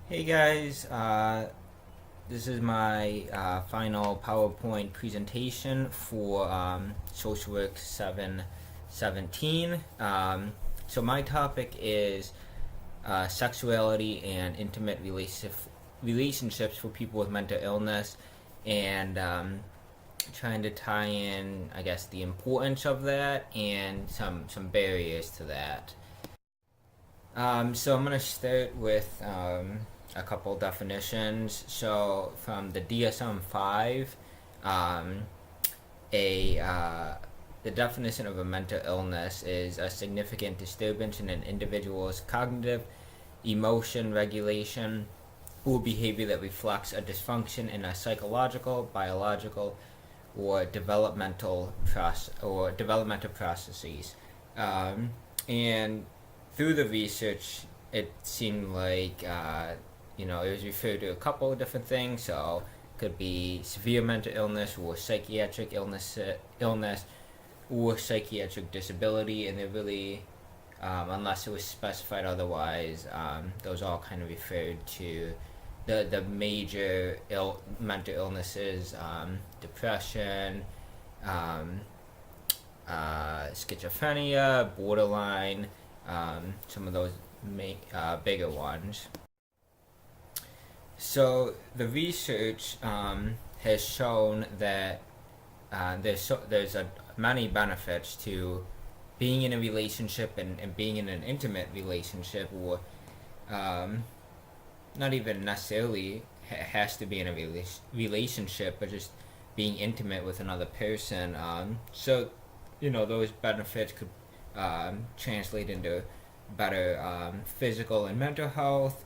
Hey guys, this is my final PowerPoint presentation for Social Work 717. So my topic is sexuality and intimate relationships for people with mental illness, and trying to tie in, I guess, the importance of that and some barriers to that. So I'm going to start with a couple definitions. So from the DSM-5, um, a the definition of a mental illness is a significant disturbance in an individual's cognitive, emotion regulation, or behavior that reflects a dysfunction in a psychological, biological, or developmental processes. And through the research, it seemed like it was referred to a couple of different things. So it could be severe mental illness or psychiatric illness or psychiatric disability, and they really, unless it was specified otherwise, those all kind of referred to the major mental illnesses, depression, um, schizophrenia, borderline, some of those bigger ones. So the research has shown that there's many benefits to being in a relationship and being in an intimate relationship, or um, not even necessarily has to be in a relationship, but just being intimate with another person. Those benefits could translate into better physical and mental health,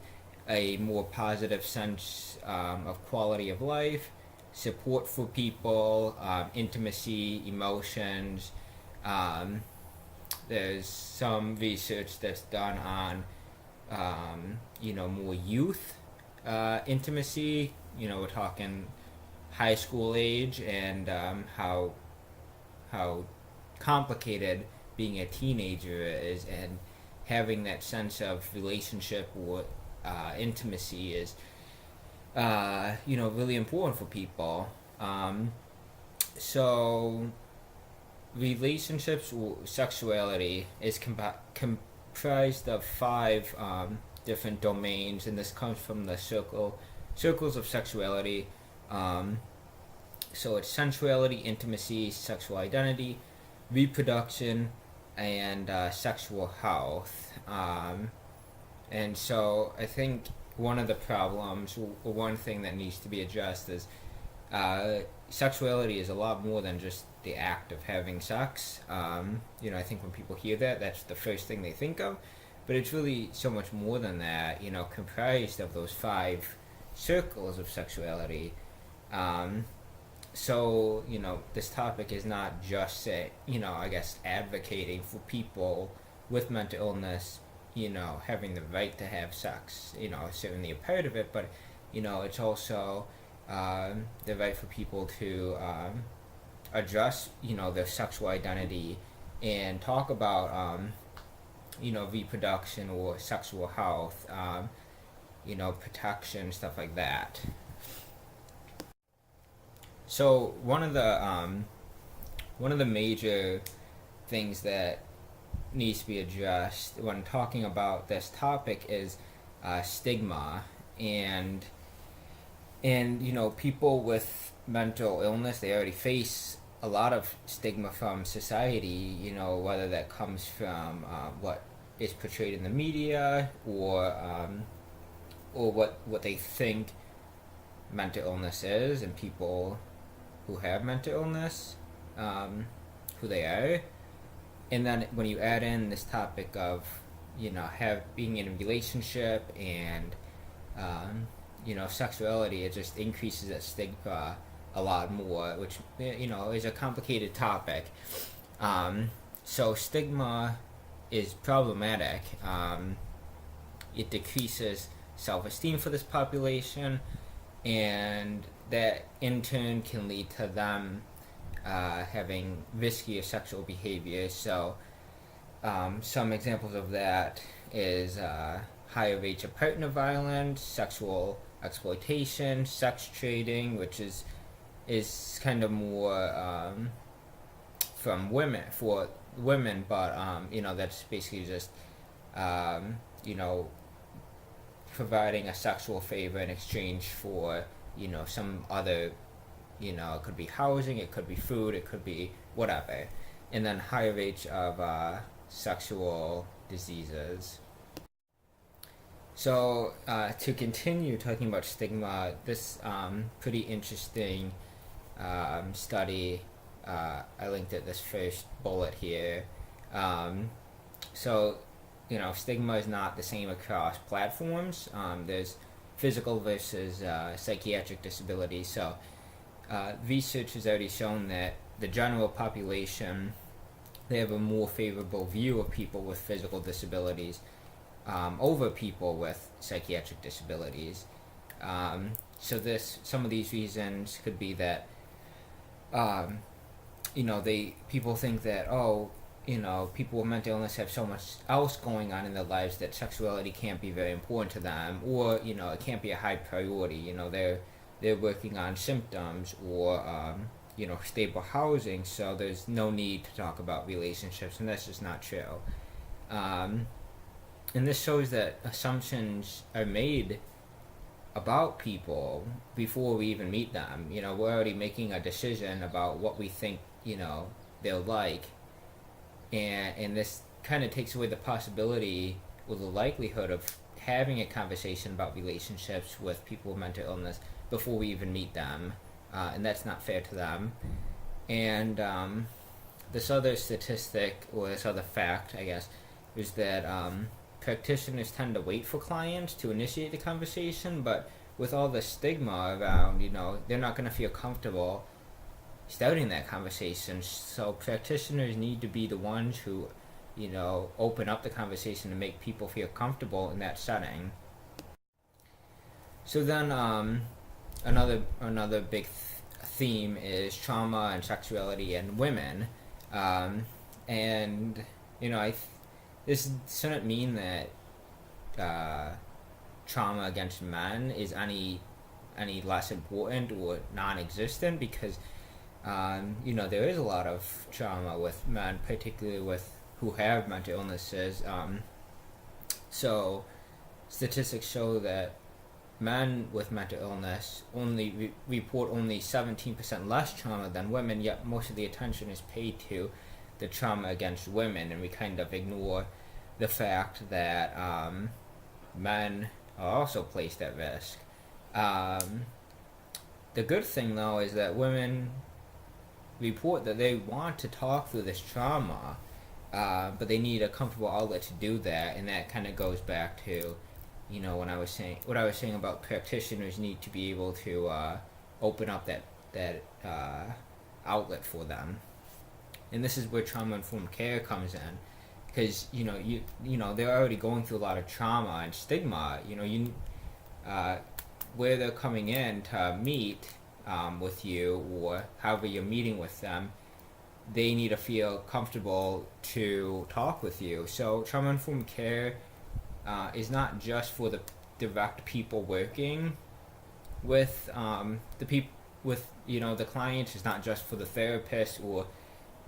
a more positive sense of quality of life, support for people, intimacy, emotions. Um, there's some research that's done on, more youth intimacy. We're talking high school age, and how complicated being a teenager is, and having that sense of relationship or intimacy is really important for people. So relationships or sexuality is comprised of five different domains, and this comes from the circles of sexuality. Um, so it's sensuality, intimacy, sexual identity, reproduction, and sexual health. And so I think one of the problems, or one thing that needs to be addressed, is sexuality is a lot more than just the act of having sex. I think when people hear that, that's the first thing they think of. But it's really so much more than that, comprised of those five circles of sexuality. Um, this topic is not just, I guess, advocating for people with mental illness, having the right to have sex, certainly a part of it, but, it's also the right for people to address, their sexual identity and talk about, reproduction or sexual health, protection, stuff like that. So one of the major things that needs to be addressed when talking about this topic is stigma, and people with mental illness, they already face a lot of stigma from society. Whether that comes from what is portrayed in the media, or what they think mental illness is, and people who have mental illness, who they are. And then when you add in this topic of, being in a relationship and, sexuality, it just increases that stigma a lot more, which, is a complicated topic. So stigma is problematic. It decreases self-esteem for this population, and that in turn can lead to them having riskier sexual behavior. So some examples of that is higher rates of partner violence, sexual exploitation, sex trading, which is kind of more from women for women, but that's basically just you know providing a sexual favor in exchange for some other it could be housing, it could be food, it could be whatever. And then higher rates of sexual diseases. So to continue talking about stigma, this pretty interesting study, I linked at this first bullet here. So stigma is not the same across platforms. There's physical versus psychiatric disability. So research has already shown that the general population, they have a more favorable view of people with physical disabilities over people with psychiatric disabilities. So some of these reasons could be that people think that people with mental illness have so much else going on in their lives that sexuality can't be very important to them, or it can't be a high priority. They're working on symptoms or stable housing, so there's no need to talk about relationships, and that's just not true. And this shows that assumptions are made about people before we even meet them. We're already making a decision about what we think they're like, and this kind of takes away the possibility or the likelihood of having a conversation about relationships with people with mental illness before we even meet them, and that's not fair to them. And this other statistic, or this other fact, I guess, is that practitioners tend to wait for clients to initiate the conversation, but with all the stigma around, they're not going to feel comfortable starting that conversation. So practitioners need to be the ones who, open up the conversation and make people feel comfortable in that setting. So then another big theme is trauma and sexuality in women, and this shouldn't mean that trauma against men is any less important or non-existent, because there is a lot of trauma with men, particularly with who have mental illnesses. So statistics show that men with mental illness only report only 17% less trauma than women, yet most of the attention is paid to the trauma against women, and we kind of ignore the fact that men are also placed at risk. The good thing, though, is that women report that they want to talk through this trauma, but they need a comfortable outlet to do that, and that kind of goes back to what I was saying about practitioners need to be able to open up that outlet for them. And this is where trauma-informed care comes in, because they're already going through a lot of trauma and stigma. Where they're coming in to meet with you, or however you're meeting with them, they need to feel comfortable to talk with you. So trauma-informed care is not just for the direct people working with the clients. It's not just for the therapist or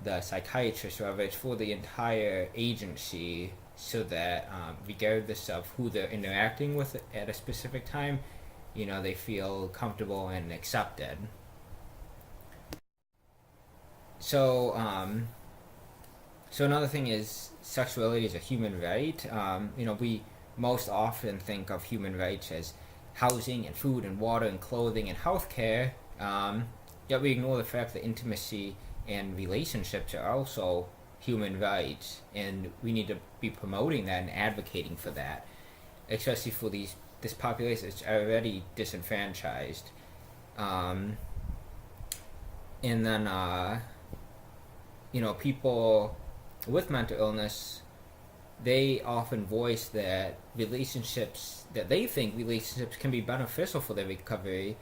the psychiatrist, however, it's for the entire agency, so that regardless of who they're interacting with at a specific time, they feel comfortable and accepted. So another thing is sexuality is a human right. We most often think of human rights as housing and food and water and clothing and healthcare, yet we ignore the fact that intimacy and relationships are also human rights, and we need to be promoting that and advocating for that, especially for this population that's already disenfranchised. And then people with mental illness, they often voice that they think relationships can be beneficial for their recovery,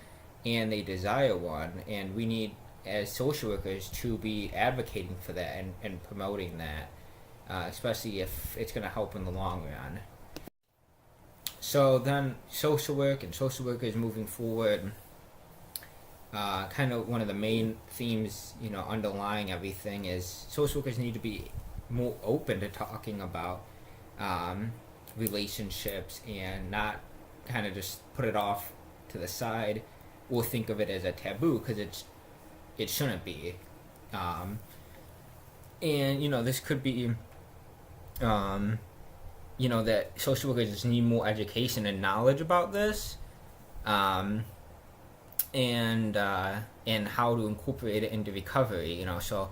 and they desire one, and we need, as social workers, to be advocating for that and promoting that, especially if it's going to help in the long run. So then social work and social workers moving forward, kind of one of the main themes, underlying everything is social workers need to be more open to talking about um, relationships and not kind of just put it off to the side or think of it as a taboo, because it shouldn't be. Um, and this could be that social workers just need more education and knowledge about this, um, and how to incorporate it into recovery. So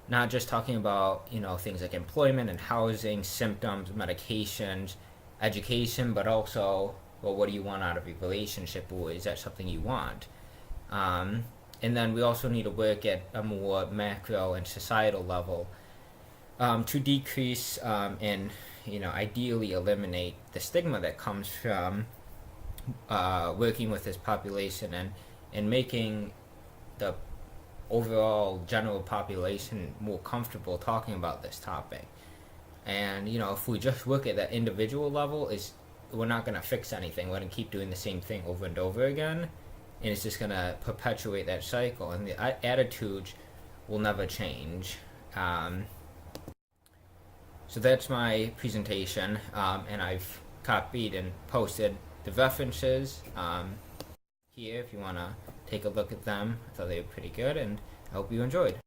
not just talking about things like employment and housing, symptoms, medications, education, but also, well, what do you want out of your relationship, or is that something you want? And then we also need to work at a more macro and societal level, to decrease, and ideally eliminate the stigma that comes from working with this population, and making the overall general population more comfortable talking about this topic. And if we just look at that individual level, we're not going to fix anything. We're going to keep doing the same thing over and over again, and it's just going to perpetuate that cycle, and the attitudes will never change. So that's my presentation, and I've copied and posted the references here if you want to take a look at them. I thought they were pretty good, and I hope you enjoyed.